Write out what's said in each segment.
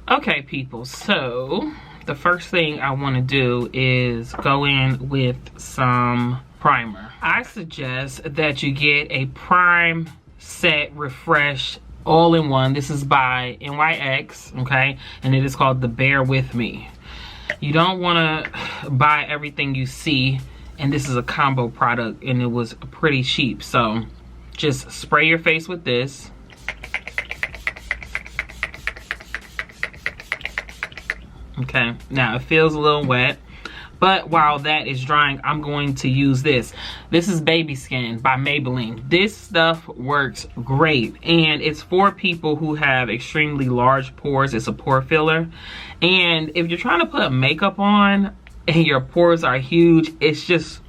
Okay, people, so the first thing I want to do is go in with some primer. I suggest that you get a prime set refresh all-in-one. This is by NYX, okay, and it is called the Bear With Me. You don't want to buy everything you see, and this is a combo product and it was pretty cheap. So just spray your face with this. Okay, now it feels a little wet, but while that is drying, I'm going to use this. This is Baby Skin by Maybelline. This stuff works great, and it's for people who have extremely large pores. It's a pore filler, and if you're trying to put makeup on and your pores are huge, it's just,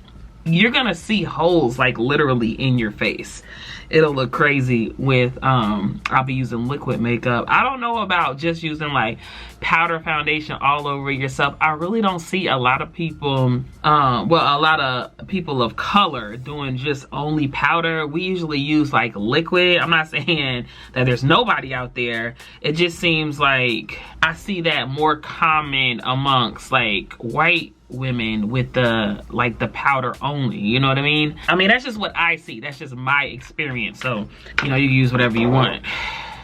you're gonna see holes like literally in your face. It'll look crazy with I'll be using liquid makeup. I don't know about just using like powder foundation all over yourself. I really don't see a lot of people, well, a lot of people of color doing just only powder. We usually use like liquid. I'm not saying that there's nobody out there. It just seems like I see that more common amongst like white women with the like the powder only, you know what I mean? I mean, that's just what I see. That's just my experience. So, you know, you use whatever you want.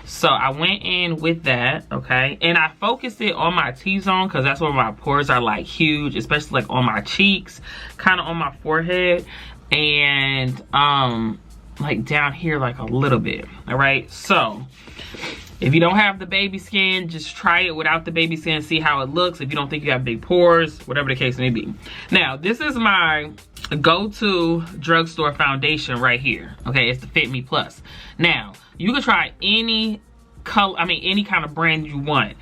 So I went in with that, okay? And I focused it on my T-zone because that's where my pores are like huge, especially like on my cheeks, kind of on my forehead, and like down here like a little bit, all right? So if you don't have the baby skin, just try it without the baby skin, see how it looks. If you don't think you have big pores, whatever the case may be. Now, this is my go-to drugstore foundation right here. Okay, it's the Fit Me Plus. Now, you can try any color, I mean, any kind of brand you want.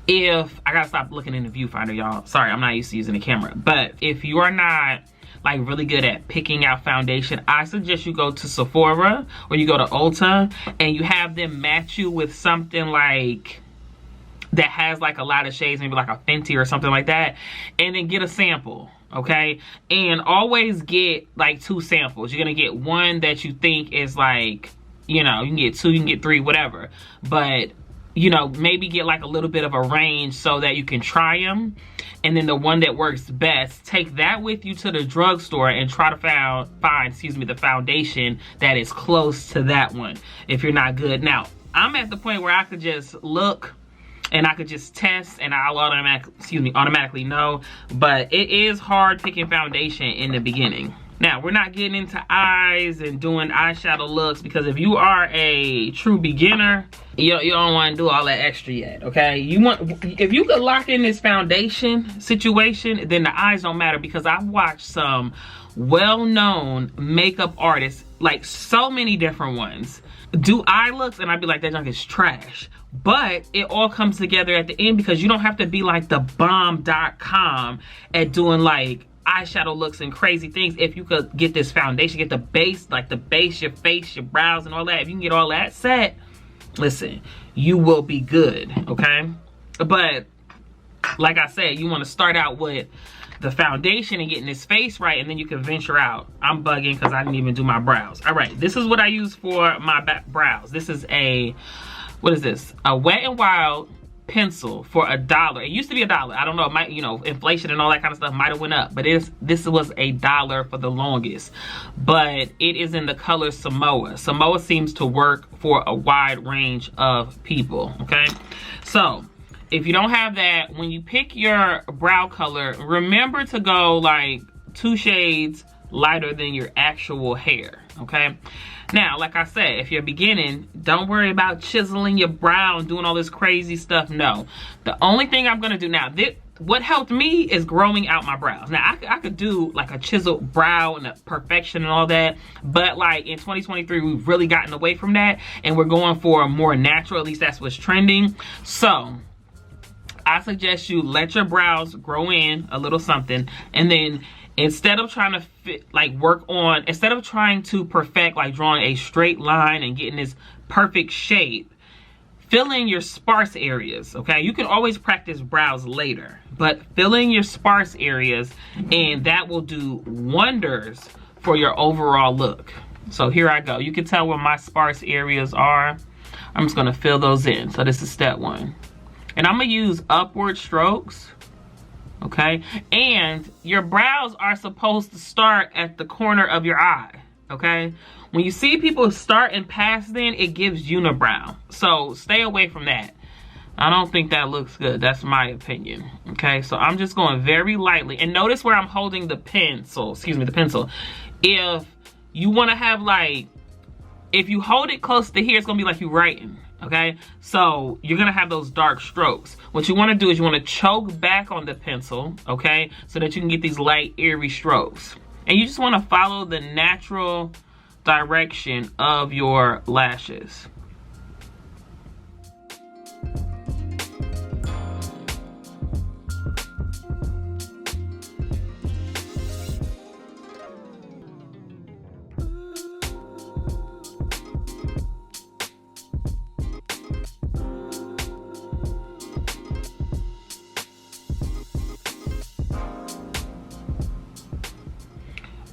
If, I gotta stop looking in the viewfinder, y'all. Sorry, I'm not used to using the camera. But if you are not like really good at picking out foundation, I suggest you go to Sephora or you go to Ulta and you have them match you with something like that has like a lot of shades, maybe like a Fenty or something like that, and then get a sample, okay? And always get like 2 samples. You're gonna get one that you think is like, you know, you can get 2, you can get 3, whatever, but you know, maybe get like a little bit of a range so that you can try them. And then the one that works best, take that with you to the drugstore and try to find, excuse me, the foundation that is close to that one if you're not good. Now, I'm at the point where I could just look and I could just test and I'll automatically know, but it is hard picking foundation in the beginning. Now, we're not getting into eyes and doing eyeshadow looks because if you are a true beginner, you don't want to do all that extra yet, okay? If you could lock in this foundation situation, then the eyes don't matter, because I've watched some well-known makeup artists, like so many different ones, do eye looks and I'd be like, that junk is trash. But it all comes together at the end because you don't have to be like the bomb.com at doing like eyeshadow looks and crazy things. If you could get this foundation, get the base, like the base, your face, your brows and all that, if you can get all that set, listen, you will be good, okay? But like I said, you want to start out with the foundation and getting this face right, and then you can venture out. I'm bugging because I didn't even do my brows. All right, this is what I use for my brows. This is a, what is this? A Wet n Wild pencil for $1. It used to be $1. I don't know, it might, you know, inflation and all that kind of stuff might have went up, but this was $1 for the longest. But it is in the color Samoa. Samoa seems to work for a wide range of people, okay? So if you don't have that, when you pick your brow color, remember to go like 2 shades lighter than your actual hair, okay? Now, like I said, if you're beginning, don't worry about chiseling your brow and doing all this crazy stuff. No. The only thing I'm going to do now, what helped me is growing out my brows. Now, I could do like a chiseled brow and a perfection and all that, but like in 2023, we've really gotten away from that, and we're going for a more natural, at least that's what's trending. So I suggest you let your brows grow in a little something, and then instead of trying to instead of trying to perfect, like drawing a straight line and getting this perfect shape, fill in your sparse areas, okay? You can always practice brows later, but fill in your sparse areas, and that will do wonders for your overall look. So here I go. You can tell where my sparse areas are. I'm just gonna fill those in. So this is step 1. And I'm gonna use upward strokes, okay? And your brows are supposed to start at the corner of your eye, okay? When you see people start and pass, then it gives unibrow. So stay away from that. I don't think that looks good. That's my opinion. Okay, so I'm just going very lightly. And notice where I'm holding the pencil. Excuse me, the pencil. If you want to have like, if you hold it close to here, it's going to be like you writing. Okay, so you're going to have those dark strokes. What you want to do is you want to choke back on the pencil. Okay, so that you can get these light, eerie strokes. And you just want to follow the natural direction of your lashes.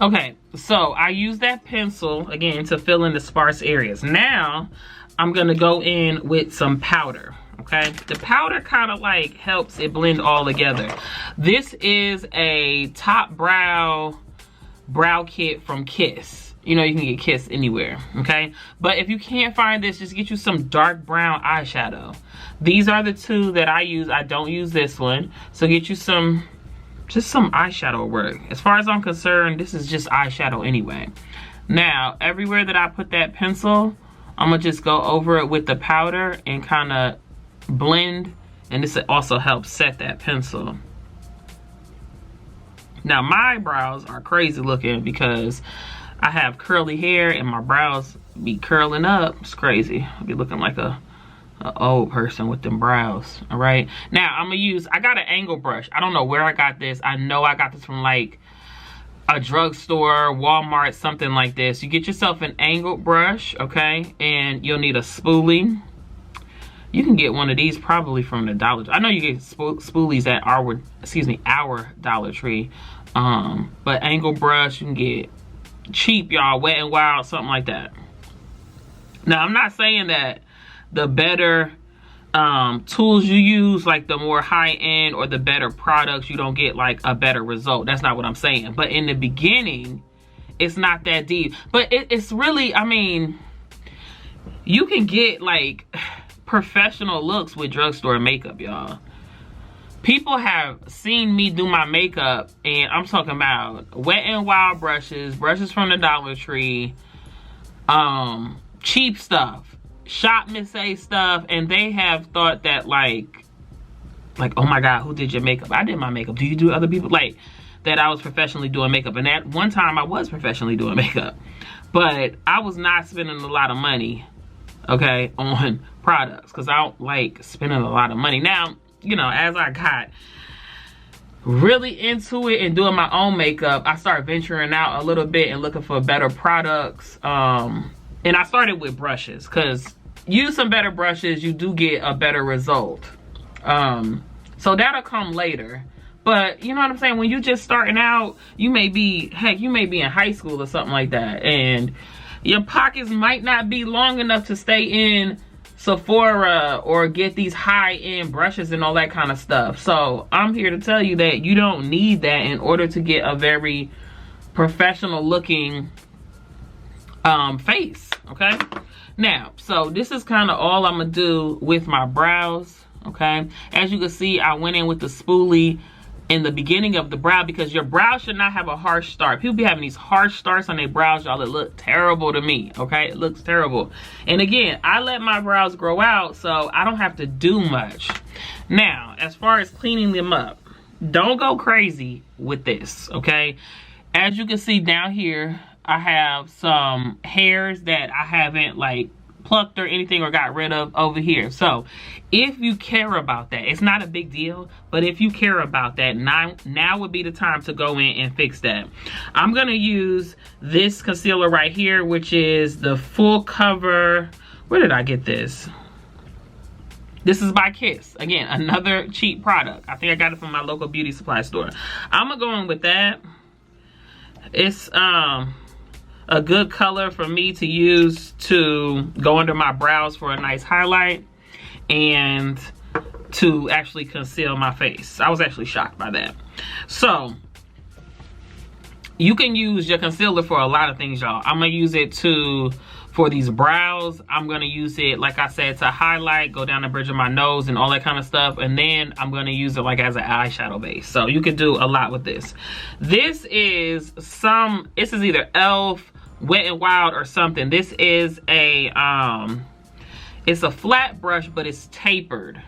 Okay, so I use that pencil again to fill in the sparse areas. Now I'm gonna go in with some powder. Okay, the powder kind of like helps it blend all together. This is a top brow kit from Kiss. You know, you can get Kiss anywhere, okay? But if you can't find this, just get you some dark brown eyeshadow. These are the two that I use. I don't use this one. So get you some, just some eyeshadow work. As far as I'm concerned, this is just eyeshadow anyway. Now, everywhere that I put that pencil, I'm gonna just go over it with the powder and kind of blend. And this also helps set that pencil. Now, my brows are crazy looking because I have curly hair and my brows be curling up. It's crazy. I'll be looking like a old person with them brows. All right, now I'm gonna use, I got an angle brush. I don't know where I got this. I know I got this from like a drugstore, Walmart, something like this. You get yourself an angle brush, okay, and you'll need a spoolie. You can get one of these probably from the Dollar Tree. I know you get spoolies at our Dollar Tree, but angle brush you can get cheap, y'all. Wet and Wild, something like that. Now, I'm not saying that the better tools you use, like the more high-end or the better products, you don't get like a better result. That's not what I'm saying. But in the beginning, it's not that deep. But it's really, I mean, you can get like professional looks with drugstore makeup, y'all. People have seen me do my makeup, and I'm talking about Wet and Wild brushes from the Dollar Tree, cheap stuff, Shop Miss A stuff, and they have thought that like, oh my God, who did your makeup? I did my makeup. Do you do other people? Like, that I was professionally doing makeup. And at one time I was professionally doing makeup, but I was not spending a lot of money, okay, on products, because I don't like spending a lot of money. Now, you know, as I got really into it and doing my own makeup, I started venturing out a little bit and looking for better products. And I started with brushes, because use some better brushes, you do get a better result. So that'll come later. But you know what I'm saying? When you're just starting out, you may be, heck, you may be in high school or something like that, and your pockets might not be long enough to stay in Sephora or get these high-end brushes and all that kind of stuff. So I'm here to tell you that you don't need that in order to get a very professional looking face, okay? Now, so this is kind of all I'm gonna do with my brows, okay? As you can see, I went in with the spoolie in the beginning of the brow, because your brow should not have a harsh start. People be having these harsh starts on their brows, y'all. It look terrible to me, okay? It looks terrible. And again, I let my brows grow out, so I don't have to do much. Now, as far as cleaning them up, don't go crazy with this, okay? As you can see down here, I have some hairs that I haven't like plucked or anything or got rid of over here. So if you care about that, it's not a big deal, but if you care about that, now would be the time to go in and fix that. I'm gonna use this concealer right here, which is the Full Cover. Where did I get this? This is by Kiss. Again, another cheap product. I think I got it from my local beauty supply store. I'm gonna go in with that. It's a good color for me to use to go under my brows for a nice highlight. And to actually conceal my face. I was actually shocked by that. So you can use your concealer for a lot of things, y'all. I'm gonna use it for these brows. I'm gonna use it, like I said, to highlight, go down the bridge of my nose and all that kind of stuff. And then I'm gonna use it like as an eyeshadow base. So you can do a lot with this. This is either e.l.f. Wet n Wild or something. This is it's a flat brush, but it's tapered.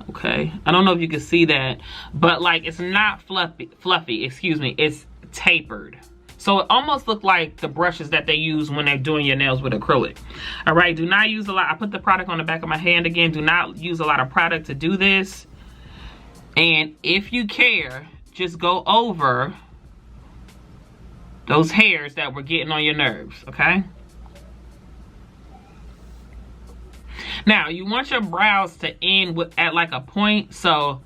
Okay, I don't know if you can see that, but like it's not fluffy, excuse me, it's tapered. So it almost looked like the brushes that they use when they're doing your nails with acrylic. All right, do not use a lot. I put the product on the back of my hand again. Do not use a lot of product to do this. And if you care, just go over those hairs that were getting on your nerves, okay? Now, you want your brows to end at like a point. So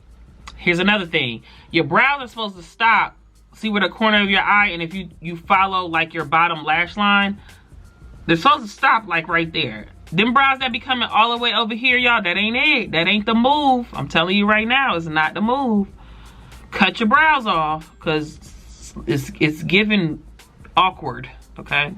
here's another thing. Your brows are supposed to stop. See where the corner of your eye, and if you follow like your bottom lash line, they're supposed to stop like right there. Them brows that be coming all the way over here, y'all, that ain't it. That ain't the move. I'm telling you right now, it's not the move. Cut your brows off, because it's giving awkward, okay?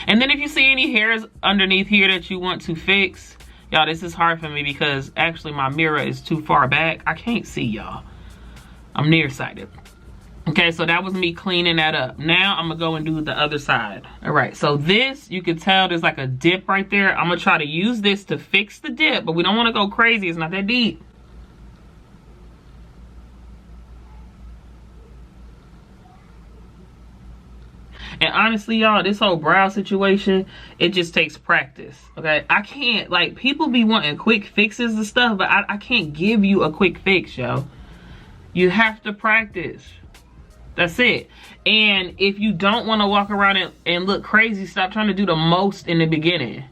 And then if you see any hairs underneath here that you want to fix, y'all, this is hard for me because actually my mirror is too far back. I can't see, y'all. I'm nearsighted. Okay, so that was me cleaning that up. Now I'm gonna go and do the other side. All right, so this, you can tell there's like a dip right there. I'm gonna try to use this to fix the dip, but we don't wanna go crazy, it's not that deep. And honestly, y'all, this whole brow situation, it just takes practice, okay? I can't, like, people be wanting quick fixes and stuff, but I can't give you a quick fix, yo. You have to practice. That's it. And if you don't want to walk around and look crazy, stop trying to do the most in the beginning.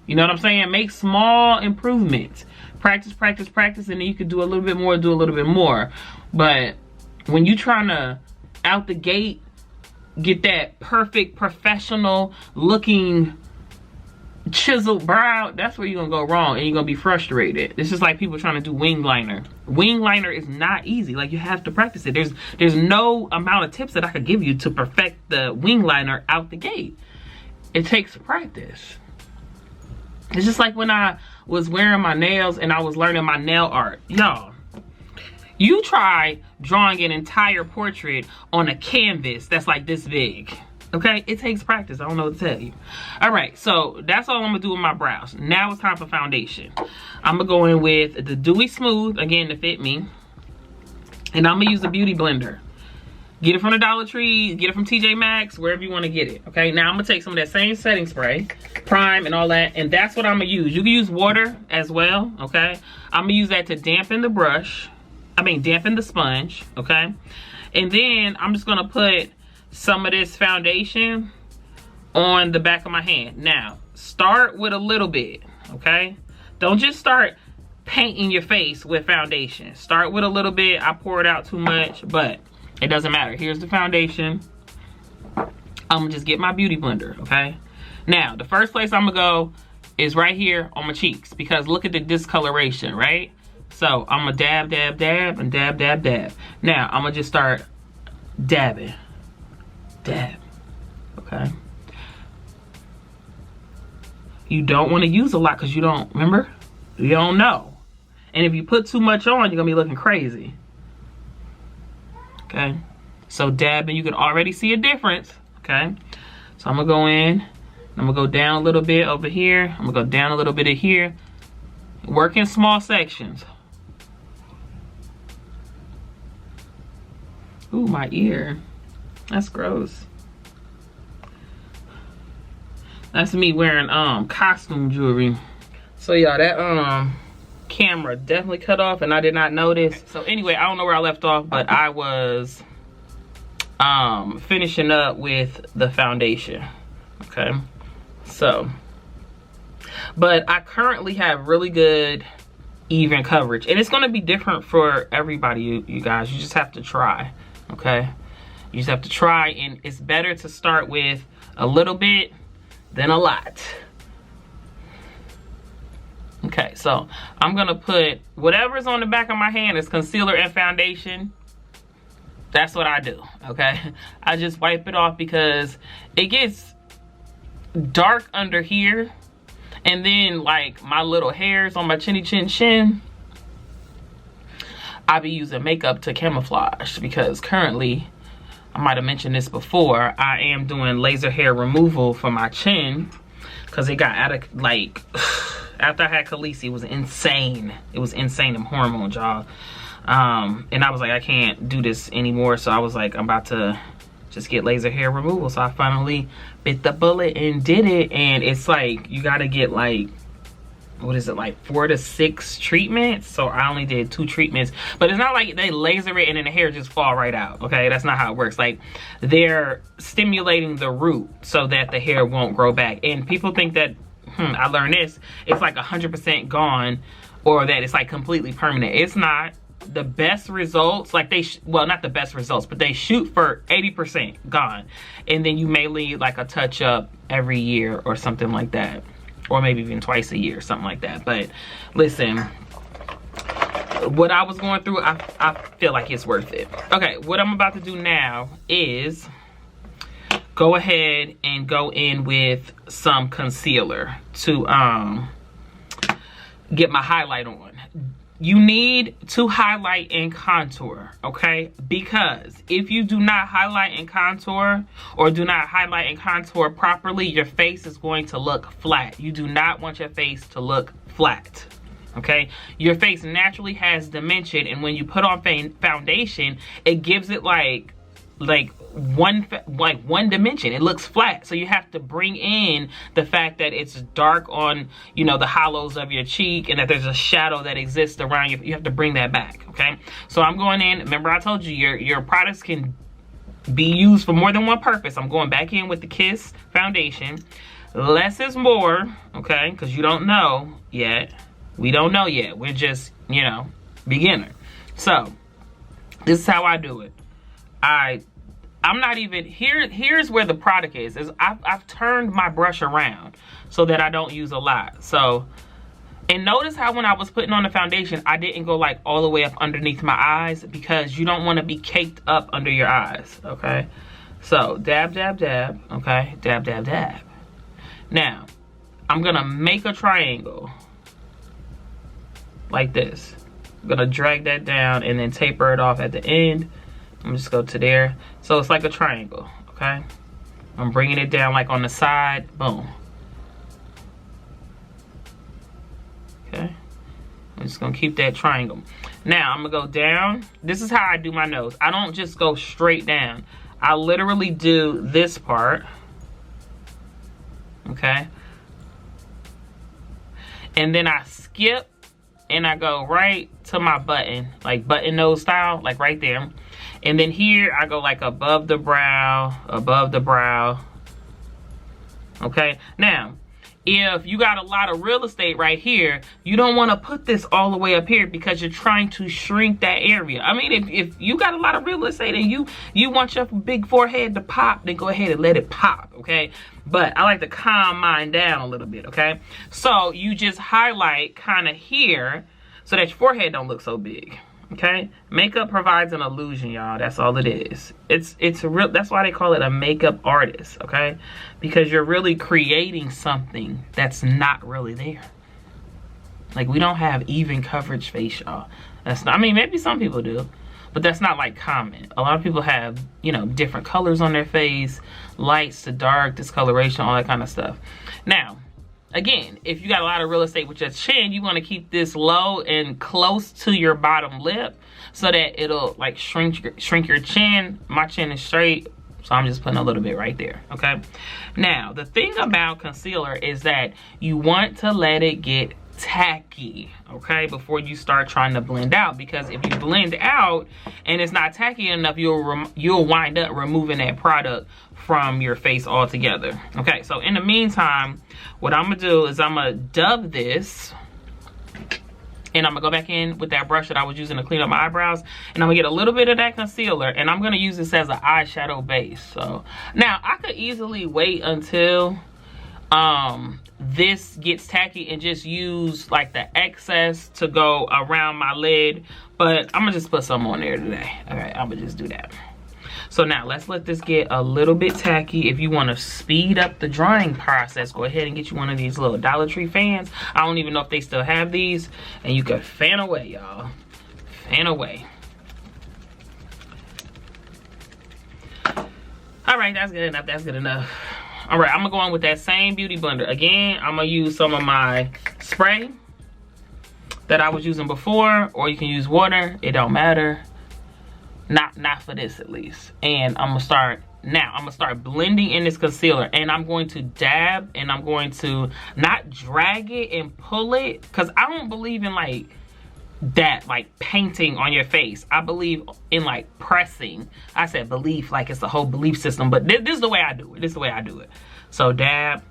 You know what I'm saying? Make small improvements. Practice, practice, practice, and then you can do a little bit more, do a little bit more. But when you're trying to, out the gate, get that perfect, professional looking chiseled brow, that's where you're gonna go wrong and you're gonna be frustrated. It's just like people trying to do wing liner. Wing liner is not easy. Like, you have to practice it. There's no amount of tips that I could give you to perfect the wing liner out the gate. It takes practice. It's just like when I was wearing my nails and I was learning my nail art. Y'all, you try drawing an entire portrait on a canvas that's like this big. Okay, it takes practice. I don't know what to tell you. All right, so that's all I'm gonna do with my brows. Now it's time for foundation. I'm gonna go in with the Dewy Smooth, again, to fit me. And I'm gonna use a beauty blender. Get it from the Dollar Tree, get it from TJ Maxx, wherever you wanna get it. Okay, now I'm gonna take some of that same setting spray, prime and all that, and that's what I'm gonna use. You can use water as well, okay? I'm gonna use that to dampen the brush. Dampen the sponge, okay? And then I'm just gonna put some of this foundation on the back of my hand. Now, start with a little bit, okay? Don't just start painting your face with foundation. Start with a little bit. I poured out too much, but it doesn't matter. Here's the foundation. I'm gonna just get my beauty blender, okay? Now, the first place I'm gonna go is right here on my cheeks, because look at the discoloration, right? So I'm gonna dab, dab, dab, and dab, dab, dab. Now, I'm gonna just start dabbing. Dab, okay? You don't want to use a lot because you don't, remember? You don't know. And if you put too much on, you're gonna be looking crazy. Okay? So dabbing, you can already see a difference, okay? So I'm gonna go in, I'm gonna go down a little bit over here, I'm gonna go down a little bit of here. Work in small sections. Ooh, my ear. That's gross. That's me wearing costume jewelry. So yeah, that camera definitely cut off and I did not notice. So anyway, I don't know where I left off, but I was finishing up with the foundation. Okay. So, but I currently have really good even coverage, and it's gonna be different for everybody, you guys. You just have to try, okay? You just have to try, and it's better to start with a little bit than a lot. Okay, so I'm gonna put whatever's on the back of my hand is concealer and foundation. That's what I do, okay? I just wipe it off because it gets dark under here, and then like my little hairs on my chinny chin, I be using makeup to camouflage because currently, I might have mentioned this before, I am doing laser hair removal for my chin because it got out of, like, after I had Khaleesi, it was insane. It was insane, them hormones, y'all. And I was like, I can't do this anymore. So I was like, I'm about to just get laser hair removal. So I finally bit the bullet and did it. And it's like, you gotta get like, what is it, like 4 to 6 treatments? So I only did 2 treatments, but it's not like they laser it and then the hair just fall right out, okay? That's not how it works. Like, they're stimulating the root so that the hair won't grow back. And people think that, I learned this, it's like 100% gone, or that it's like completely permanent. It's not. The best results, like well, not the best results, but they shoot for 80% gone. And then you may need like a touch up every year or something like that. Or maybe even twice a year, something like that. But listen, what I was going through, I feel like it's worth it. Okay, what I'm about to do now is go ahead and go in with some concealer to get my highlight on. You need to highlight and contour, okay? Because if you do not highlight and contour, or do not highlight and contour properly, your face is going to look flat. You do not want your face to look flat, okay? Your face naturally has dimension, and when you put on foundation, it gives it like one dimension. It looks flat, so you have to bring in the fact that it's dark on, you know, the hollows of your cheek, and that there's a shadow that exists around you. You have to bring that back, okay? So I'm going in. Remember, I told you your products can be used for more than one purpose. I'm going back in with the Kiss foundation. Less is more, okay? Because you don't know yet. We don't know yet. We're just, you know, beginner. So this is how I do it. I'm not even, here's where the product is I've turned my brush around so that I don't use a lot. So, and notice how when I was putting on the foundation, I didn't go like all the way up underneath my eyes, because you don't want to be caked up under your eyes, okay? So, dab, dab, dab, okay? Dab, dab, dab. Now, I'm gonna make a triangle like this. I'm gonna drag that down and then taper it off at the end. I'm just go to there. So it's like a triangle, okay? I'm bringing it down like on the side, boom. Okay, I'm just gonna keep that triangle. Now I'm gonna go down. This is how I do my nose. I don't just go straight down. I literally do this part, okay? And then I skip and I go right to my button, like button nose style, like right there. And then here I go like above the brow, okay? Now, if you got a lot of real estate right here, you don't want to put this all the way up here because you're trying to shrink that area. I mean, if you got a lot of real estate and you want your big forehead to pop, then go ahead and let it pop, okay? But I like to calm mine down a little bit, okay? So you just highlight kind of here so that your forehead don't look so big. Okay, makeup provides an illusion, y'all. That's all it is. It's a real. That's why they call it a makeup artist. Okay, because you're really creating something that's not really there. Like, we don't have even coverage face, y'all. That's not. I mean, maybe some people do, but that's not like common. A lot of people have, you know, different colors on their face, lights to dark, discoloration, all that kind of stuff. Now, again, if you got a lot of real estate with your chin, you want to keep this low and close to your bottom lip so that it'll like shrink your chin. My chin is straight, so I'm just putting a little bit right there, okay? Now, the thing about concealer is that you want to let it get tacky, okay, before you start trying to blend out, because if you blend out and it's not tacky enough, you'll wind up removing that product from your face altogether. Okay, so in the meantime, what I'm gonna do is I'm gonna dub this, and I'm gonna go back in with that brush that I was using to clean up my eyebrows, and I'm gonna get a little bit of that concealer, and I'm gonna use this as an eyeshadow base. So now I could easily wait until this gets tacky, and just use like the excess to go around my lid. But I'm gonna just put some on there today. All right, I'm gonna just do that. So now let's let this get a little bit tacky. If you want to speed up the drying process, go ahead and get you one of these little Dollar Tree fans. I don't even know if they still have these. And you can fan away, y'all. Fan away. All right, that's good enough. That's good enough. All right, I'm gonna go on with that same beauty blender. Again, I'm gonna use some of my spray that I was using before, or you can use water. It don't matter. Not for this, at least. And I'm gonna start blending in this concealer, and I'm going to dab, and I'm going to not drag it and pull it, because I don't believe in like that, like painting on your face. I believe in like pressing. I said belief like it's a whole belief system, but this is the way I do it. This is the way I do it. So dab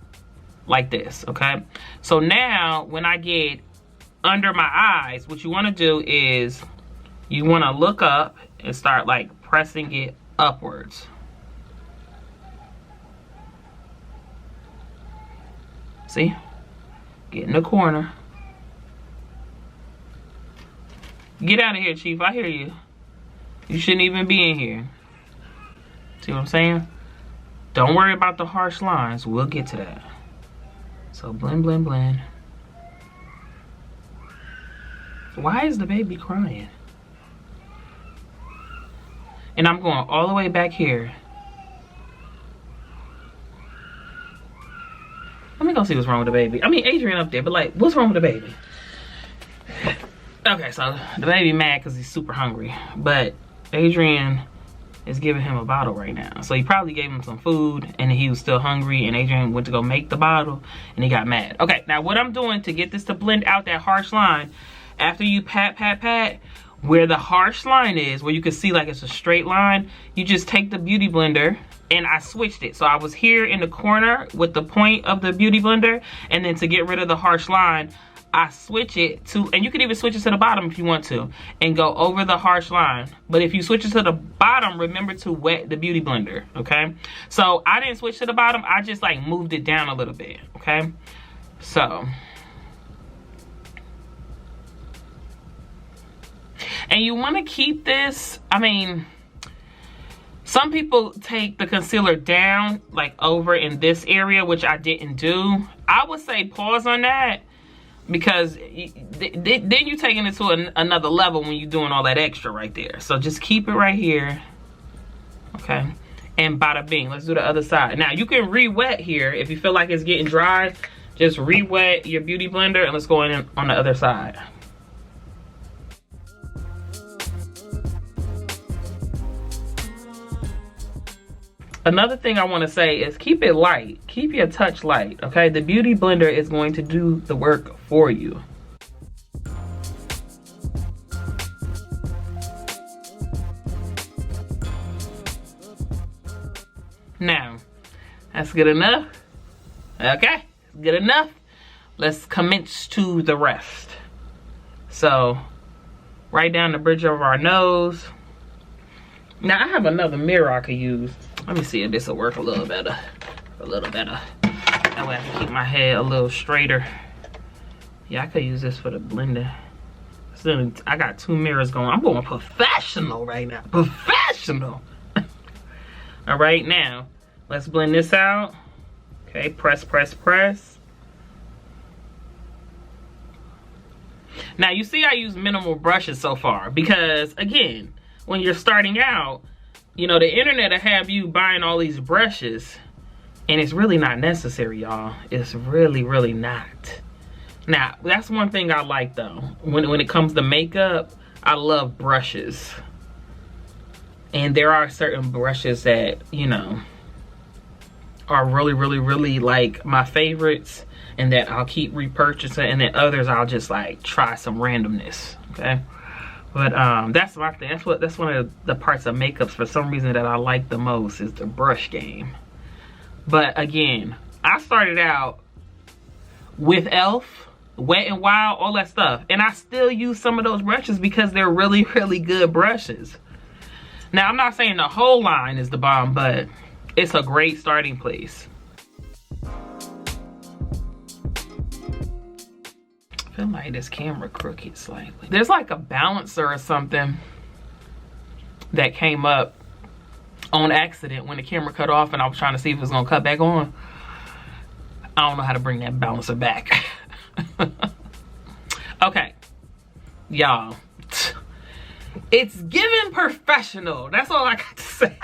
like this, okay? So now when I get under my eyes, what you want to do is you want to look up and start like pressing it upwards. See? Get in the corner. Get out of here, Chief. I hear you. You shouldn't even be in here. See what I'm saying? Don't worry about the harsh lines. We'll get to that. So blend, blend, blend. Why is the baby crying? And I'm going all the way back here. Let me go see what's wrong with the baby. I mean, Adrian up there, but like, what's wrong with the baby? Okay, so the baby mad because he's super hungry. But Adrian is giving him a bottle right now. So he probably gave him some food and he was still hungry, and Adrian went to go make the bottle and he got mad. Okay, now what I'm doing to get this to blend out that harsh line, after you pat, where the harsh line is, where you can see like it's a straight line, you just take the beauty blender, and I switched it. So I was here in the corner with the point of the beauty blender, and then to get rid of the harsh line, I switch it to, and you can even switch it to the bottom if you want to, and go over the harsh line. But if you switch it to the bottom, remember to wet the beauty blender, okay? So I didn't switch to the bottom, I just like moved it down a little bit, okay? So. And you want to keep this, I mean, some people take the concealer down, like over in this area, which I didn't do. I would say pause on that, because then you're taking it to another level when you're doing all that extra right there. So just keep it right here, okay? And bada bing, let's do the other side. Now you can re-wet here if you feel like it's getting dry. Just re-wet your beauty blender, and let's go in on the other side. Another thing I want to say is keep it light. Keep your touch light, okay? The beauty blender is going to do the work for you. Now, that's good enough. Okay, good enough. Let's commence to the rest. So, right down the bridge of our nose. Now, I have another mirror I could use. Let me see if this will work a little better. A little better. That way I can keep my head a little straighter. Yeah, I could use this for the blender. So I got two mirrors going. I'm going professional right now. Professional. All right, now let's blend this out. Okay, press, press, press. Now you see I use minimal brushes so far because, again, when you're starting out, you know, the internet will have you buying all these brushes, and it's really not necessary, y'all. It's really, really not. Now, that's one thing I like, though. When it comes to makeup, I love brushes. And there are certain brushes that, you know, are really, really, really, like, my favorites, and that I'll keep repurchasing, and then others I'll just, like, try some randomness, okay? But that's my thing. That's one of the parts of makeups for some reason that I like the most is the brush game. But again, I started out with e.l.f., Wet n Wild, all that stuff, and I still use some of those brushes because they're really, really good brushes. Now, I'm not saying the whole line is the bomb, but it's a great starting place. feel like this camera crooked slightly. There's like a balancer or something that came up on accident when the camera cut off and I was trying to see if it was gonna cut back on. I don't know how to bring that balancer back. Okay, y'all, it's giving professional. That's all I got to say.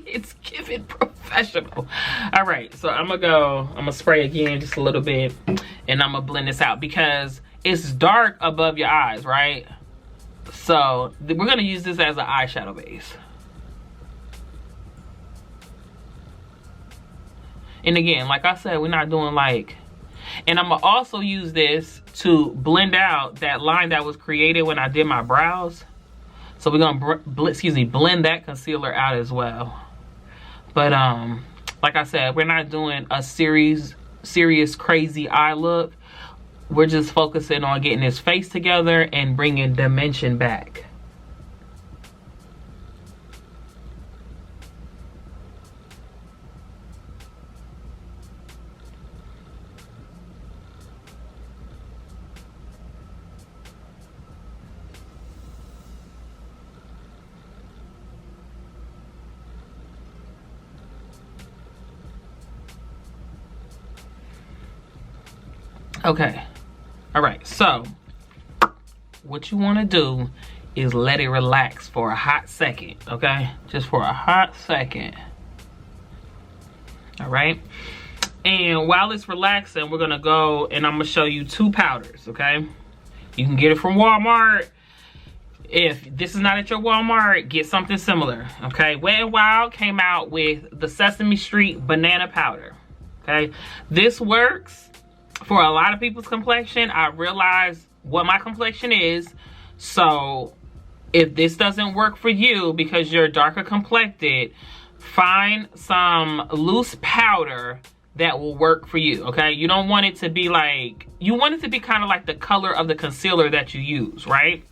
It's giving professional. All right, so I'm gonna spray again just a little bit, and I'm gonna blend this out because it's dark above your eyes, right? So we're gonna use this as an eyeshadow base. And again, like I said, we're not doing like, and I'm gonna also use this to blend out that line that was created when I did my brows. So we're gonna blend that concealer out as well. But like I said, we're not doing a serious crazy eye look. We're just focusing on getting his face together and bringing dimension back. Okay, all right, so what you want to do is let it relax for a hot second, okay? Just for a hot second. All right, and while it's relaxing, we're gonna go and I'm gonna show you two powders, okay? You can get it from Walmart. If this is not at your Walmart, get something similar, okay? Wet n Wild came out with the Sesame Street banana powder, okay? This works for a lot of people's complexion. I realize what my complexion is. So if this doesn't work for you because you're darker complected, find some loose powder that will work for you, okay? You don't want it to be like, you want it to be kind of like the color of the concealer that you use, right?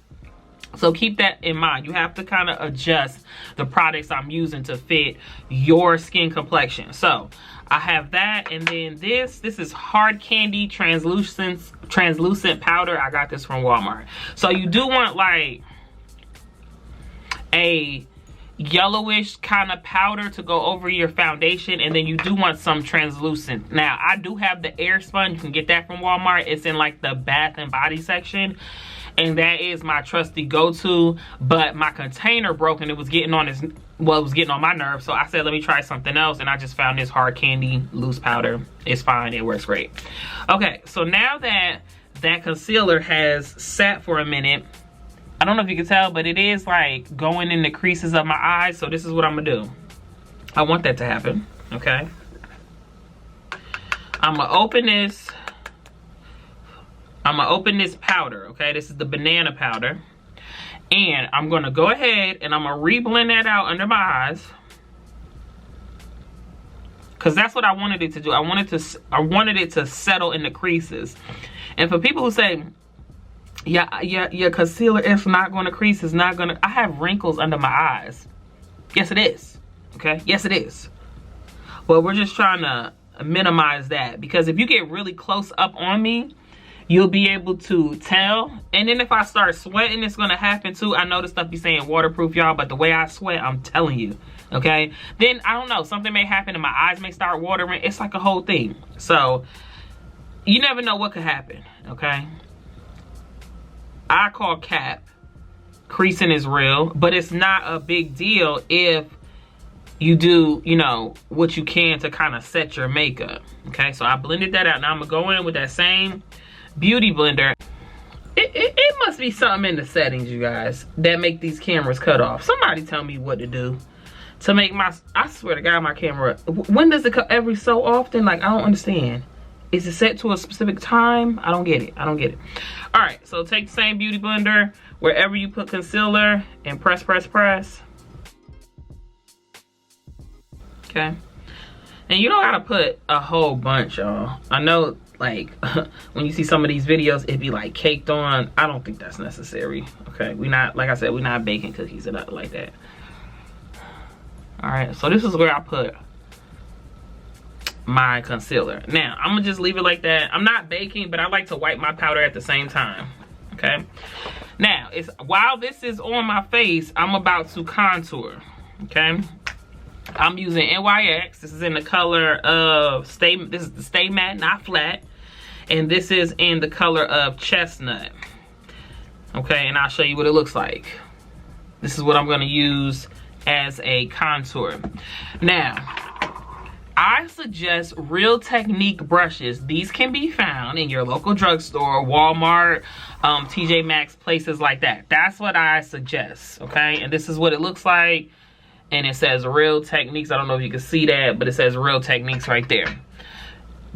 So keep that in mind. You have to kind of adjust the products I'm using to fit your skin complexion. So I have that, and then this is hard candy translucent powder. I got this from Walmart. So you do want like a yellowish kind of powder to go over your foundation, and then you do want some translucent. Now I do have the air sponge. You can get that from Walmart. It's in like the bath and body section, and that is my trusty go-to. But my container broke and it was getting on my nerves, so I said let me try something else, and I just found this hard candy loose powder. It's fine, it works great. Okay, so now that that concealer has sat for a minute, I don't know if you can tell, but it is like going in the creases of my eyes. So this is what I'm gonna do. I want that to happen, okay? I'm gonna open this powder, okay? This is the banana powder. And I'm gonna go ahead and I'm gonna re-blend that out under my eyes, because that's what I wanted it to do. I wanted it to settle in the creases. And for people who say, yeah, your concealer is not gonna crease, it's not gonna, I have wrinkles under my eyes. Yes, it is, okay? Yes, it is. But we're just trying to minimize that, because if you get really close up on me, you'll be able to tell. And then if I start sweating, it's gonna happen too. I know the stuff be saying waterproof, y'all, but the way I sweat, I'm telling you, okay? Then, I don't know, something may happen and my eyes may start watering. It's like a whole thing. So, you never know what could happen, okay? I call cap. Creasing is real, but it's not a big deal if you do, you know, what you can to kind of set your makeup, okay? So I blended that out. Now I'm gonna go in with that same beauty blender. It must be something in the settings, you guys, that make these cameras cut off. Somebody tell me what to do to make my, I swear to God, my camera, when does it cut? Every so often? Like, I don't understand. Is it set to a specific time? I don't get it. I don't get it. All right, so take the same beauty blender wherever you put concealer and press, press, press. Okay. And you don't gotta put a whole bunch, y'all. I know, like, when you see some of these videos, it be like caked on. I don't think that's necessary. Okay, we not, like I said, we're not baking cookies and nothing like that. All right, so this is where I put my concealer. Now, I'm gonna just leave it like that. I'm not baking, but I like to wipe my powder at the same time, okay? Now, while this is on my face, I'm about to contour, okay? I'm using NYX. This is in the color of this is the Stay Matte, not flat. And this is in the color of Chestnut. Okay, and I'll show you what it looks like. This is what I'm gonna use as a contour. Now, I suggest Real Technique brushes. These can be found in your local drugstore, Walmart, TJ Maxx, places like that. That's what I suggest, okay? And this is what it looks like. And it says Real Techniques. I don't know if you can see that, but it says Real Techniques right there.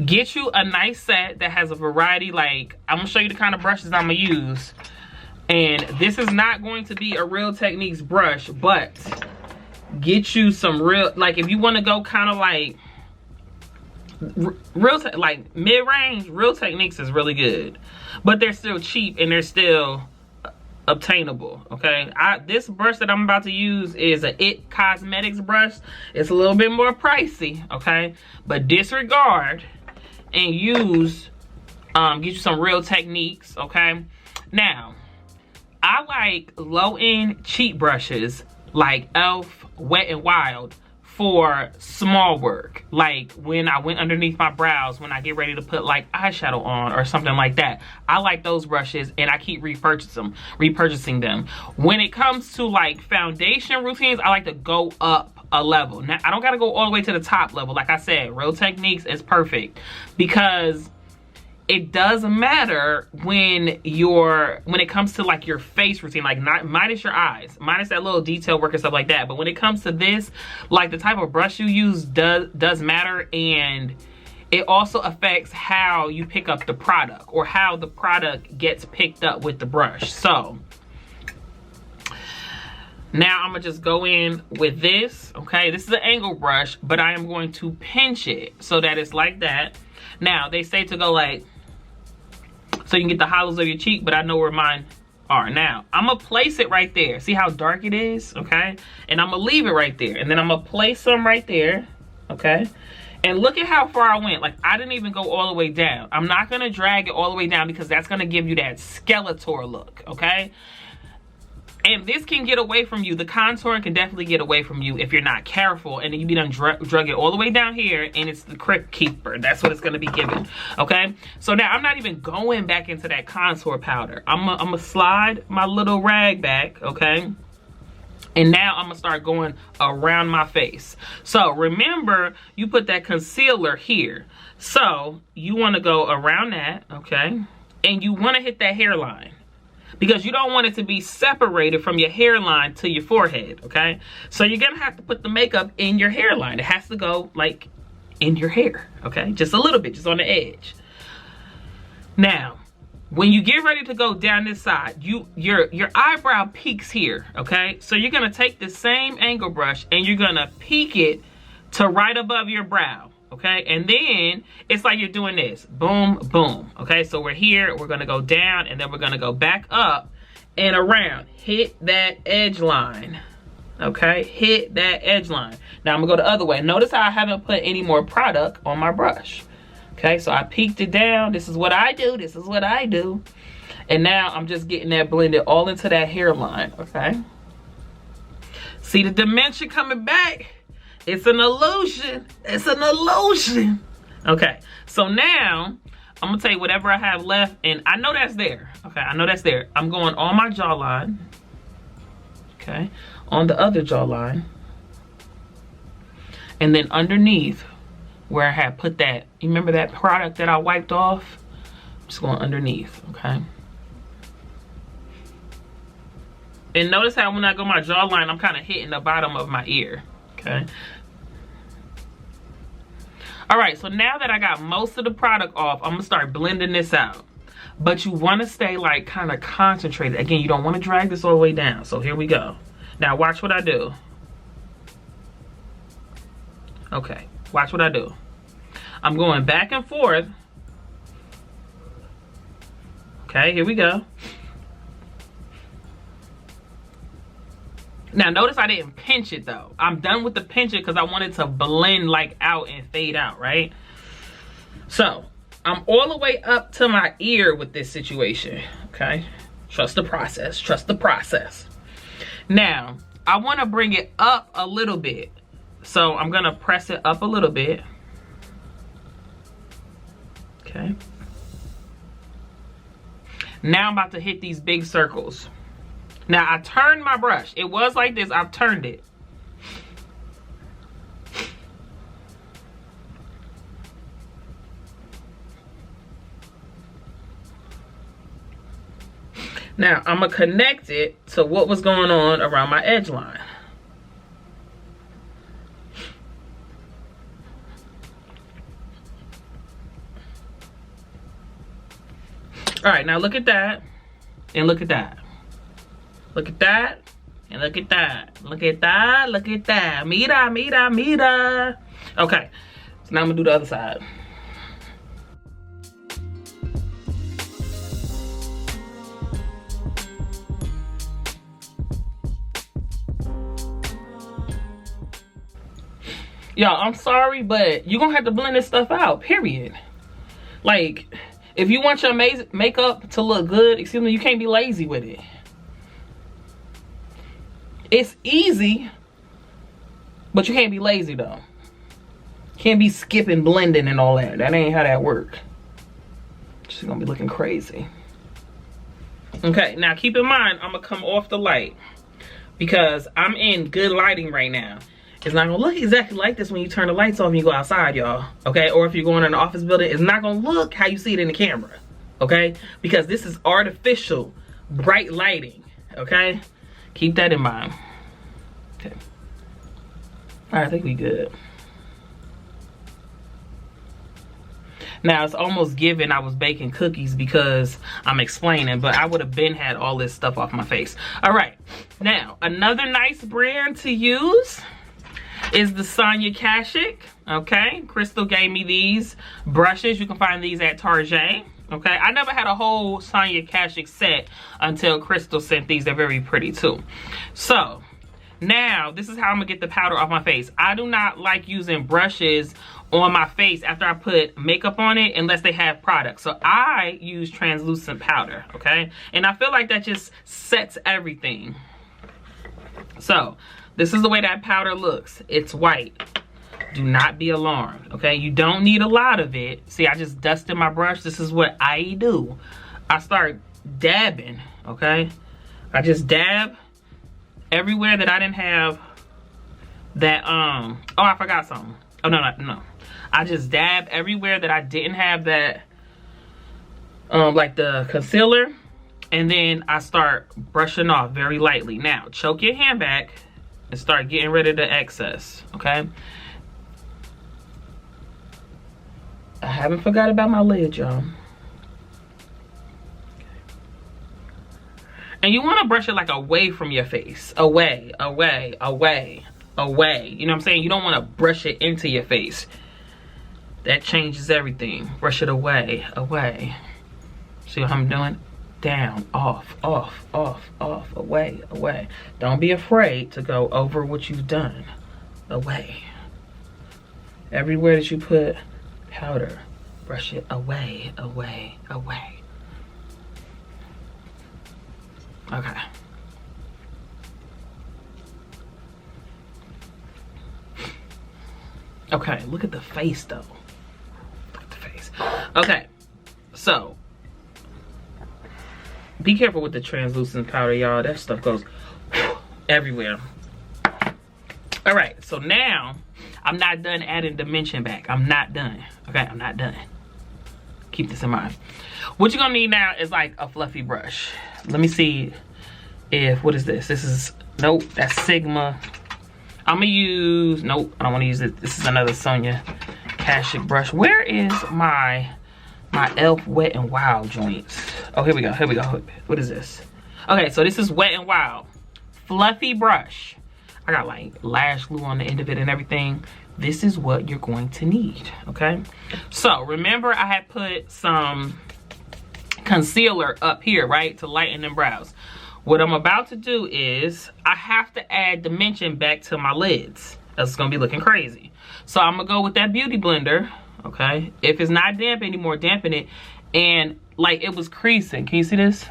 Get you a nice set that has a variety. Like, I'm gonna show you the kind of brushes I'm gonna use. And this is not going to be a Real Techniques brush, but get you some real, like if you wanna go kind of like, like mid-range, Real Techniques is really good. But they're still cheap and they're still obtainable, okay? This brush that I'm about to use is a It Cosmetics brush. It's a little bit more pricey, okay? But disregard and use, get you some Real Techniques, okay? Now, I like low-end cheap brushes like e.l.f. Wet n Wild for small work, like when I went underneath my brows, when I get ready to put like eyeshadow on or something like that. I like those brushes and I keep repurchasing them. When it comes to like foundation routines, I like to go up a level. Now, I don't gotta go all the way to the top level. Like I said, Real Techniques is perfect because it doesn't matter when it comes to like your face routine, like minus your eyes, minus that little detail work and stuff like that. But when it comes to this, like the type of brush you use does matter, and it also affects how you pick up the product or how the product gets picked up with the brush. So now I'm gonna just go in with this, okay? This is an angle brush, but I am going to pinch it so that it's like that. Now, they say to go like, so you can get the hollows of your cheek, but I know where mine are. Now, I'm gonna place it right there. See how dark it is, okay? And I'm gonna leave it right there. And then I'm gonna place some right there, okay? And look at how far I went. Like, I didn't even go all the way down. I'm not gonna drag it all the way down because that's gonna give you that Skeletor look, okay? And this can get away from you. The contouring can definitely get away from you if you're not careful. And then you be done drug it all the way down here, and it's the Crypt Keeper. That's what it's going to be given, okay? So now I'm not even going back into that contour powder. I'm gonna slide my little rag back, okay? And now I'm going to start going around my face. So remember, you put that concealer here. So you want to go around that, okay? And you want to hit that hairline, because you don't want it to be separated from your hairline to your forehead, okay? So you're gonna have to put the makeup in your hairline. It has to go like in your hair, okay? Just a little bit, just on the edge. Now, when you get ready to go down this side, your eyebrow peaks here, okay? So you're gonna take the same angle brush and you're gonna peak it to right above your brow. Okay, and then it's like you're doing this, boom, boom. Okay, so we're here, we're gonna go down, and then we're gonna go back up and around. Hit that edge line, okay? Hit that edge line. Now I'm gonna go the other way. Notice how I haven't put any more product on my brush. Okay, so I peeked it down. This is what I do, this is what I do. And now I'm just getting that blended all into that hairline, okay? See the dimension coming back? It's an illusion. It's an illusion. Okay, so now I'm gonna take whatever I have left, and I know that's there. Okay, I know that's there. I'm going on my jawline. Okay, on the other jawline. And then underneath where I had put that, you remember that product that I wiped off? I'm just going underneath, okay? And notice how when I go my jawline, I'm kind of hitting the bottom of my ear, okay? All right, so now that I got most of the product off, I'm gonna start blending this out. But you wanna stay like kind of concentrated. Again, you don't wanna drag this all the way down. So here we go. Now watch what I do. Okay, watch what I do. I'm going back and forth. Okay, here we go. Now notice I didn't pinch it though. I'm done with the pinch it because I want it to blend like out and fade out, right? So I'm all the way up to my ear with this situation, okay? Trust the process, trust the process. Now, I wanna bring it up a little bit. So I'm gonna press it up a little bit. Okay. Now I'm about to hit these big circles. Now I turned my brush. It was like this, I've turned it. Now I'm gonna connect it to what was going on around my edge line. All right, now look at that, and look at that. Look at that, and look at that. Look at that, look at that. Mira, mira, mira. Okay, so now I'm gonna do the other side. Y'all, I'm sorry, but you're gonna have to blend this stuff out, period. Like, if you want your makeup to look good, excuse me, you can't be lazy with it. It's easy, but you can't be lazy though. Can't be skipping, blending and all that. That ain't how that works. She's gonna be looking crazy. Okay, now keep in mind, I'm gonna come off the light because I'm in good lighting right now. It's not gonna look exactly like this when you turn the lights off and you go outside, y'all. Okay, or if you're going in an office building, it's not gonna look how you see it in the camera. Okay, because this is artificial, bright lighting. Okay, keep that in mind. Okay. All right, I think we good. Now it's almost given I was baking cookies because I'm explaining, but I would have been had all this stuff off my face. All right, now another nice brand to use is the Sonia Kashuk. Okay, Crystal gave me these brushes. You can find these at Target. Okay, I never had a whole Sonia Kashuk set until Crystal sent these. They're very pretty too. So now this is how I'm gonna get the powder off my face. I do not like using brushes on my face after I put makeup on it unless they have product. So I use translucent powder, okay? And I feel like that just sets everything. So this is the way that powder looks. It's white. Do not be alarmed, okay? You don't need a lot of it. See, I just dusted my brush. This is what I do. I start dabbing, okay? I just dab everywhere that I didn't have that, oh, I forgot something. Oh, no. I just dab everywhere that I didn't have that, like the concealer. And then I start brushing off very lightly. Now, choke your hand back and start getting rid of the excess, okay? I haven't forgot about my lid, y'all. And you want to brush it like away from your face. Away, away, away, away. You know what I'm saying? You don't want to brush it into your face. That changes everything. Brush it away, away. See what I'm doing? Down, off, off, off, off, away, away. Don't be afraid to go over what you've done. Away. Everywhere that you put powder, brush it away, away, away. Okay. Okay, look at the face though. Look at the face. Okay, so be careful with the translucent powder, y'all. That stuff goes everywhere. All right, so now I'm not done adding dimension back. I'm not done. Okay, I'm not done. Keep this in mind. What you're gonna need now is like a fluffy brush. Let me see if, what is this? This is, nope, that's Sigma. I'm gonna use, nope, I don't wanna use it. This is another Sonia Kashuk brush. Where is my e.l.f. Wet n Wild joints? Oh, here we go, here we go. What is this? Okay, so this is Wet n Wild. Fluffy brush. I got like lash glue on the end of it and everything. This is what you're going to need, okay? So remember I had put some concealer up here, right? To lighten them brows. What I'm about to do is I have to add dimension back to my lids. That's gonna be looking crazy. So I'm gonna go with that beauty blender, okay? If it's not damp anymore, dampen it. And like it was creasing. Can you see this?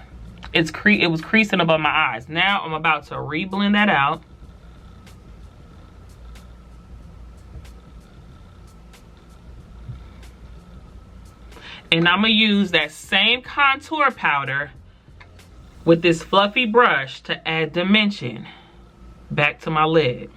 It was creasing above my eyes. Now I'm about to re-blend that out. And I'm gonna use that same contour powder with this fluffy brush to add dimension back to my lid.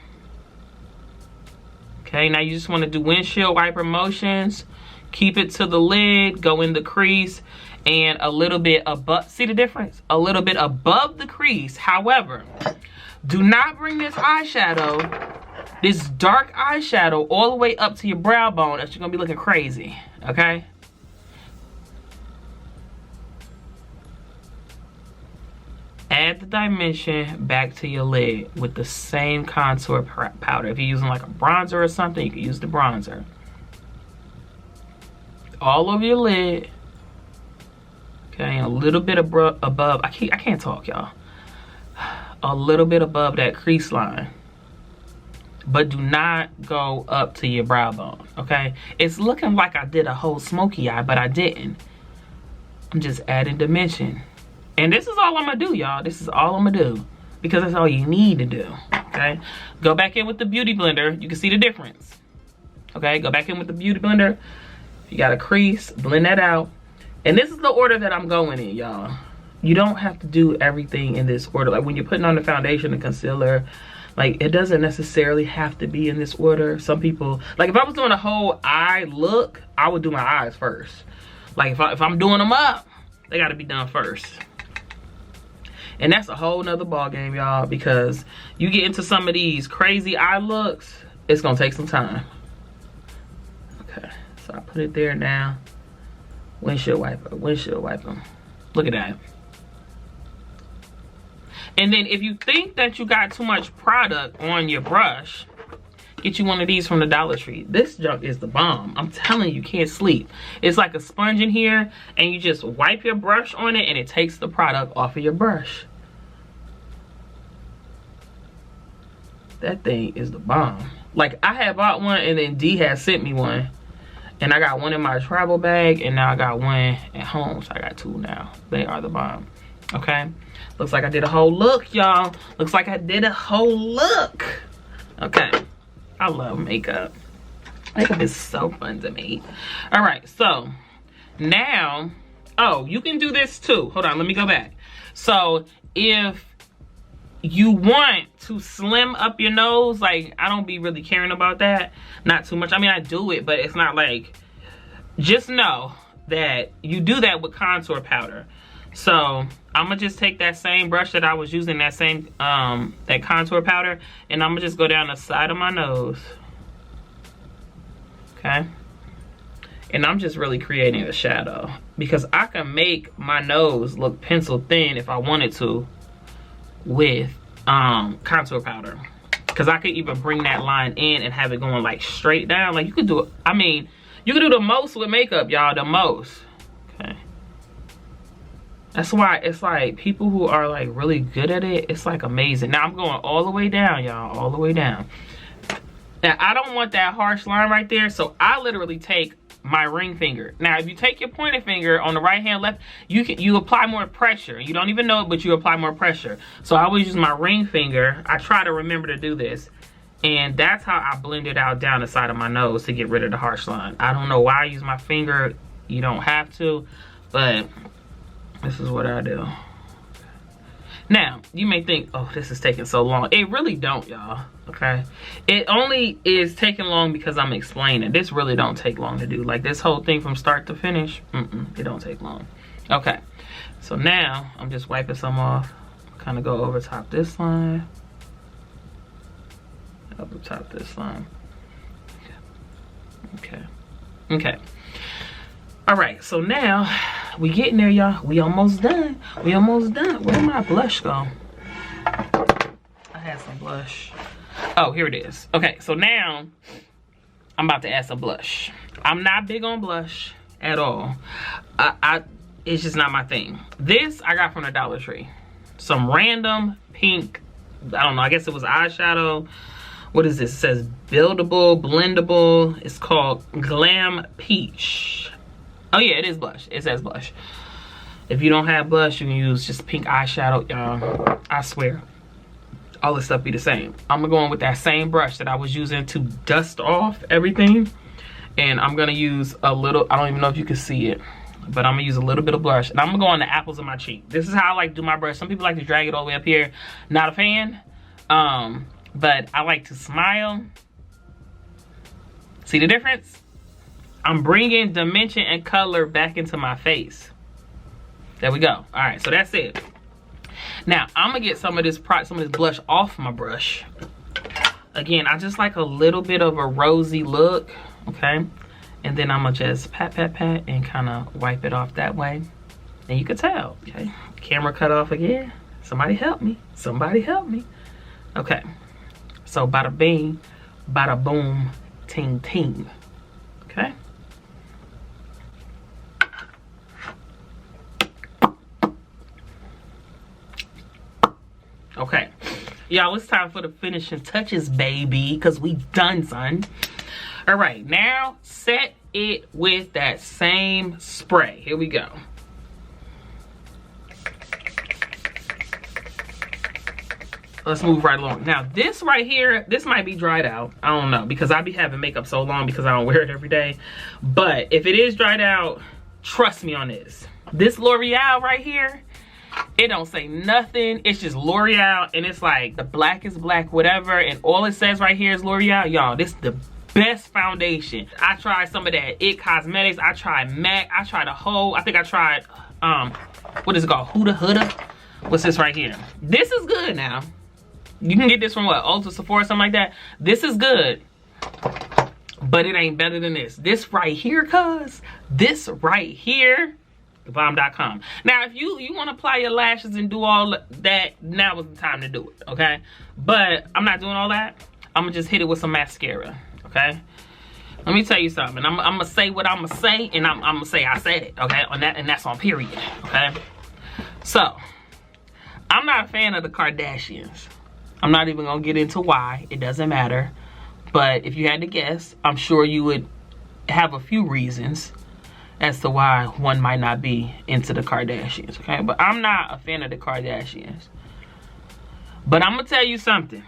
Okay, now you just wanna do windshield wiper motions, keep it to the lid, go in the crease, and a little bit above, see the difference? A little bit above the crease. However, do not bring this eyeshadow, this dark eyeshadow, all the way up to your brow bone, or you're gonna be looking crazy, okay? Add the dimension back to your lid with the same contour powder. If you're using like a bronzer or something, you can use the bronzer. All over your lid. Okay, a little bit above, I can't talk, y'all. A little bit above that crease line. But do not go up to your brow bone, okay? It's looking like I did a whole smoky eye, but I didn't. I'm just adding dimension. And this is all I'm gonna do, y'all. This is all I'm gonna do. Because that's all you need to do, okay? Go back in with the beauty blender. You can see the difference, okay? Go back in with the beauty blender. If you got a crease, blend that out. And this is the order that I'm going in, y'all. You don't have to do everything in this order. Like when you're putting on the foundation and concealer, like it doesn't necessarily have to be in this order. Some people, like if I was doing a whole eye look, I would do my eyes first. Like if I'm doing them up, they gotta be done first. And that's a whole nother ball game, y'all, because you get into some of these crazy eye looks, it's gonna take some time. Okay, so I put it there now. Windshield wiper, windshield wiper. Look at that. And then if you think that you got too much product on your brush, get you one of these from the Dollar Tree. This junk is the bomb. I'm telling you, you can't sleep. It's like a sponge in here, and you just wipe your brush on it, and it takes the product off of your brush. That thing is the bomb. Like, I had bought one, and then D had sent me one. And I got one in my travel bag, and now I got one at home. So I got two now. They are the bomb. Okay? Looks like I did a whole look, y'all. Looks like I did a whole look. Okay. I love makeup. Makeup is so fun to me. All right, so now, oh, you can do this too. Hold on, let me go back. So if you want to slim up your nose, like I don't be really caring about that, not too much. I mean, I do it, but it's not like, just know that you do that with contour powder. So I'm gonna just take that same brush that I was using, that same that contour powder, and I'm gonna just go down the side of my nose. Okay, and I'm just really creating a shadow, because I can make my nose look pencil thin if I wanted to with contour powder, because I could even bring that line in and have it going like straight down. Like you could do it, I mean, you could do the most with makeup, y'all, the most. Okay, that's why it's like people who are like really good at it, it's like amazing. Now I'm going all the way down, y'all, all the way down. Now I don't want that harsh line right there, so I literally take my ring finger. Now if you take your pointer finger on the right hand, left, you apply more pressure. You don't even know it, but you apply more pressure. So I always use my ring finger. I try to remember to do this, and that's how I blend it out down the side of my nose to get rid of the harsh line. I don't know why I use my finger. You don't have to, but this is what I do. Now you may think, oh, this is taking so long. It really don't, y'all. Okay, it only is taking long because I'm explaining. This really don't take long to do. Like this whole thing from start to finish, it don't take long. Okay, so now I'm just wiping some off. Kind of go over top this line, over top this line. Okay. All right, so now we getting there, y'all. We almost done. We almost done. Where did my blush go? I had some blush. Oh, here it is. Okay, so now I'm about to add some blush. I'm not big on blush at all. It's just not my thing. This I got from the Dollar Tree. some random pink, I don't know, I guess it was eyeshadow. What is this? It says buildable, blendable. It's called Glam Peach. Oh yeah, it is blush. It says blush. If you don't have blush, you can use just pink eyeshadow, y'all. I swear, all this stuff be the same. I'm gonna go in with that same brush that I was using to dust off everything. And I'm gonna use a little, I don't even know if you can see it, but I'm gonna use a little bit of blush. And I'm gonna go on the apples of my cheek. This is how I like to do my brush. Some people like to drag it all the way up here. Not a fan. But I like to smile. See the difference? I'm bringing dimension and color back into my face. There we go. All right, so that's it. Now I'm gonna get some of this blush off my brush. Again, I just like a little bit of a rosy look, okay? And then I'm gonna just pat, pat, pat, and kind of wipe it off that way. And you can tell, okay? Camera cut off again. Somebody help me. Somebody help me. Okay. So bada bing, bada boom, ting ting. Okay. Okay. Y'all, it's time for the finishing touches, baby, because we done, son. All right, now set it with that same spray. Here we go. Let's move right along. Now, this right here, this might be dried out. I don't know, because I be having makeup so long because I don't wear it every day. But if it is dried out, trust me on this. This L'Oreal right here, it don't say nothing. It's just L'Oreal, and it's like the black is black, whatever. And all it says right here is L'Oreal. Y'all, this is the best foundation. I tried some of that It Cosmetics. I tried MAC. I tried a whole, I think I tried, what is it called? Huda Huda. What's this right here? This is good now. You can get this from what? Ulta, Sephora, something like that. This is good, but it ain't better than this. This right here, cuz. This right here, bomb.com. Now, if you want to apply your lashes and do all that, now is the time to do it, okay? But I'm not doing all that. I'm going to just hit it with some mascara, okay? Let me tell you something. I'm going to say what I'm going to say, and I'm going to say I said it, okay? On that, and that's on period, okay? So, I'm not a fan of the Kardashians. I'm not even gonna get into why. It doesn't matter. But if you had to guess, I'm sure you would have a few reasons as to why one might not be into the Kardashians, okay? But I'm not a fan of the Kardashians. But I'm gonna tell you something.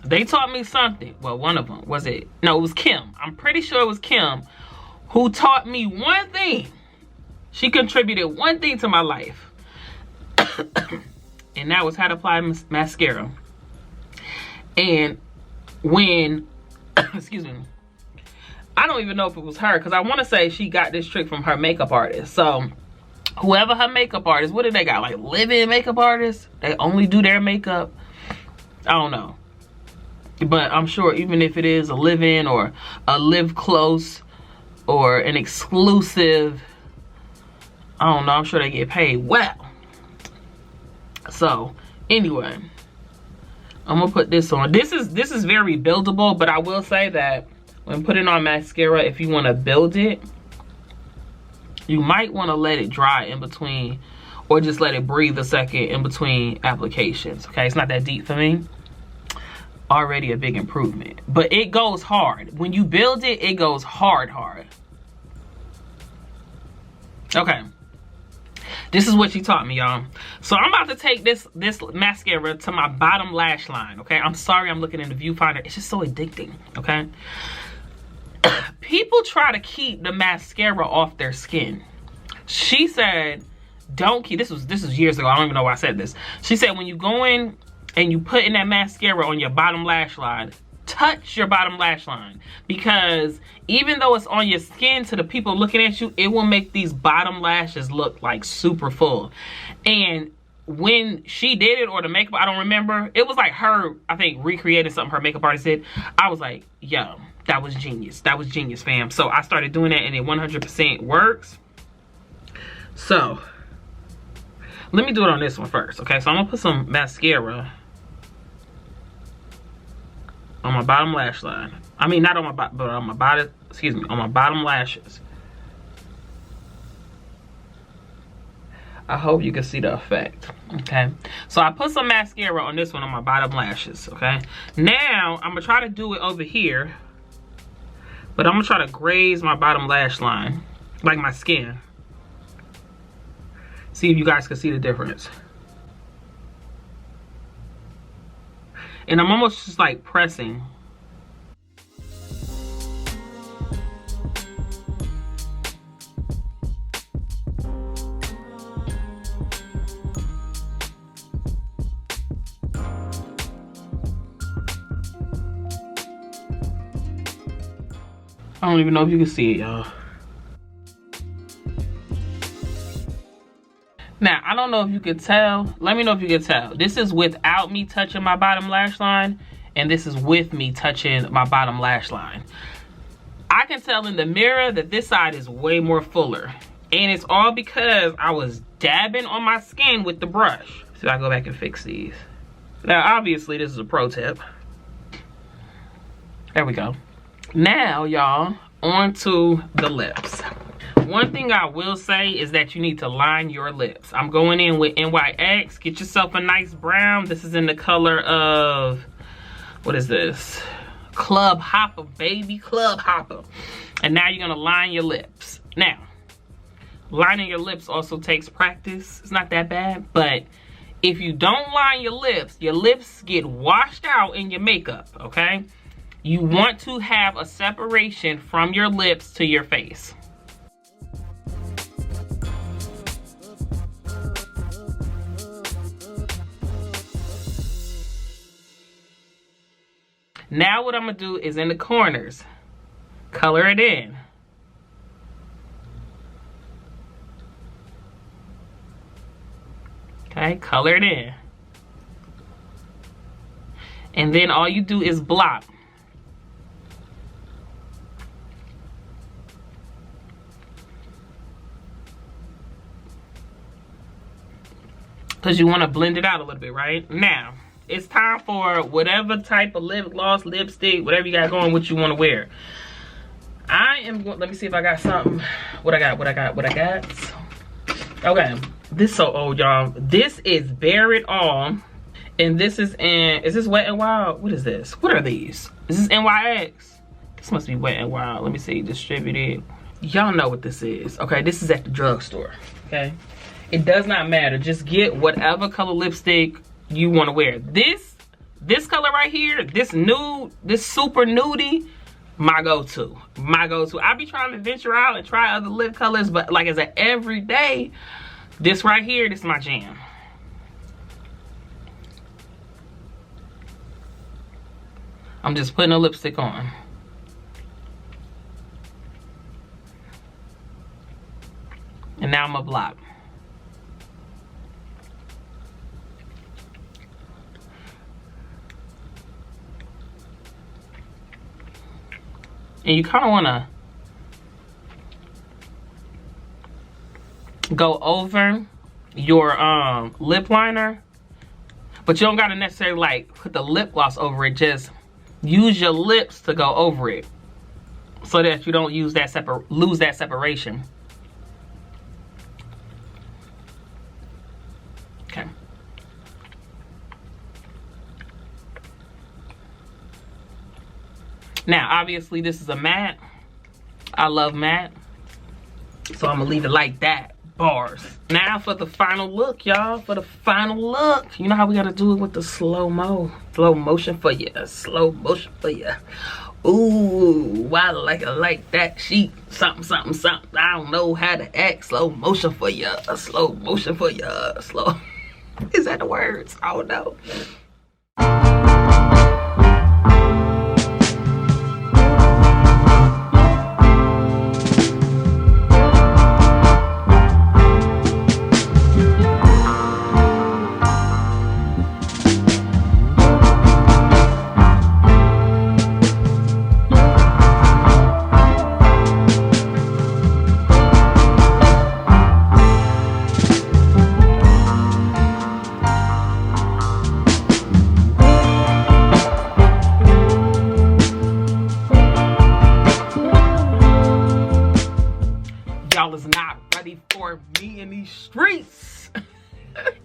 They taught me something. Well, one of them, was it? No, it was Kim. I'm pretty sure it was Kim who taught me one thing. She contributed one thing to my life. And that was how to apply mascara. And when, excuse me, I don't even know if it was her, because I want to say she got this trick from her makeup artist. So whoever her makeup artist, what do they got? Like live-in makeup artists? They only do their makeup? I don't know. But I'm sure even if it is a live-in or a live close or an exclusive, I don't know, I'm sure they get paid well. So anyway, I'm gonna put this on. This is very buildable, but I will say that when putting on mascara, if you want to build it, you might want to let it dry in between, or just let it breathe a second in between applications. Okay, it's not that deep for me. Already a big improvement, but it goes hard. When you build it, it goes hard. Okay. This is what she taught me, y'all. So I'm about to take this mascara to my bottom lash line, okay? I'm sorry I'm looking in the viewfinder. It's just so addicting, okay? People try to keep the mascara off their skin. She said, don't keep, this was years ago. I don't even know why I said this. She said, when you go in and you put in that mascara on your bottom lash line, touch your bottom lash line, because even though it's on your skin, to the people looking at you, it will make these bottom lashes look like super full. And when she did it, or the makeup, I don't remember, it was like her, I think, recreated something her makeup artist did. I was like, yo, that was genius. That was genius, fam. So I started doing that, and it 100% works. So let me do it on this one first, okay? So I'm gonna put some mascara on my bottom lash line. I mean, not on my bottom, but on my body, excuse me, on my bottom lashes. I hope you can see the effect. Okay, so I put some mascara on this one on my bottom lashes. Okay, now I'm gonna try to do it over here, but I'm gonna try to graze my bottom lash line, like my skin. See if you guys can see the difference. And I'm almost just like pressing. I don't even know if you can see it, y'all. Now, I don't know if you could tell. Let me know if you can tell. This is without me touching my bottom lash line, and this is with me touching my bottom lash line. I can tell in the mirror that this side is way more fuller. And it's all because I was dabbing on my skin with the brush. So I go back and fix these. Now, obviously, this is a pro tip. There we go. Now, y'all, on to the lips. One thing I will say is that you need to line your lips. I'm going in with NYX. Get yourself a nice brown. This is in the color of, what is this? Club Hopper, baby, Club Hopper. And now you're gonna line your lips. Now, lining your lips also takes practice. It's not that bad, but if you don't line your lips get washed out in your makeup, okay? You want to have a separation from your lips to your face. Now what I'm gonna do is in the corners, color it in. Okay, color it in. And then all you do is blot. Because you want to blend it out a little bit, right? Now, it's time for whatever type of lip gloss, lipstick, whatever you got going, what you want to wear. I am going, let me see if I got something. What I got. Okay, this so old, y'all. This is Bear It All. And this is in, is this Wet n Wild? What is this? What are these? Is this NYX? This must be Wet n Wild. Let me see, distributed. Y'all know what this is. Okay, this is at the drugstore, okay? It does not matter. Just get whatever color lipstick you want to wear. This color right here, this nude, this super nudie, my go-to. My go-to. I be trying to venture out and try other lip colors, but like as an everyday, this right here, this is my jam. I'm just putting a lipstick on. And now I'm a blot. And you kind of want to go over your lip liner, but you don't got to necessarily like put the lip gloss over it. Just use your lips to go over it so that you don't lose that separation. Okay. Now, obviously, this is a matte. I love matte. So I'm gonna leave it like that. Bars. Now for the final look, y'all. For the final look. You know how we gotta do it with the slow-mo. Slow motion for you. Slow motion for you. Ooh, I like that. She something. I don't know how to act. Slow motion for you. Slow motion for you. Slow. Is that the words? I don't know.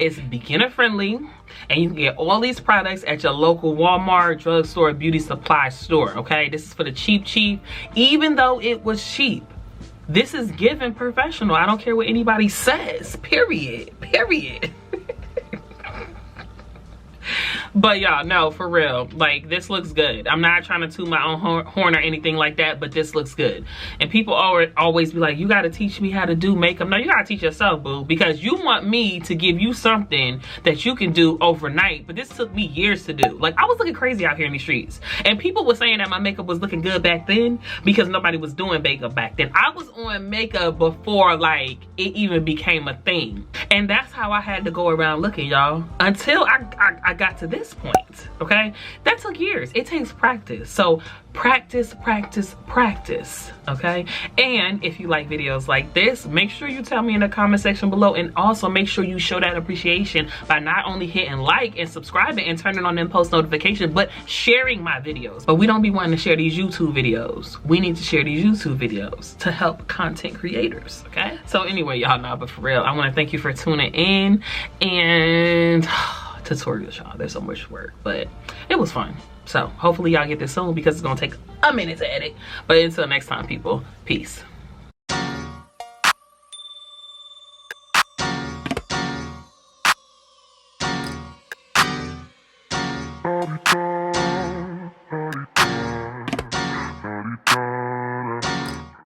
It's beginner friendly, and you can get all these products at your local Walmart, drugstore, beauty supply store, okay? This is for the cheap. Even though it was cheap, this is given professional. I don't care what anybody says, period. But y'all, no, for real, like, this looks good. I'm not trying to toot my own horn or anything like that, but this looks good. And people always be like, you gotta teach me how to do makeup. No, you gotta teach yourself, boo, because you want me to give you something that you can do overnight, but this took me years to do. Like, I was looking crazy out here in the streets, and people were saying that my makeup was looking good back then because nobody was doing makeup back then. I was on makeup before, like, it even became a thing. And that's how I had to go around looking, y'all, until I got to this point, okay? That took years. It takes practice. So practice, okay? And if you like videos like this, make sure you tell me in the comment section below, and also make sure you show that appreciation by not only hitting like and subscribing and turning on them post notifications, but sharing my videos. But we don't be wanting to share these YouTube videos. We need to share these YouTube videos to help content creators, okay? So anyway, y'all know, but for real, I want to thank you for tuning in, and tutorials, y'all, there's so much work, but it was fun. So hopefully y'all get this soon, because it's gonna take a minute to edit. But until next time, people, peace. All the time.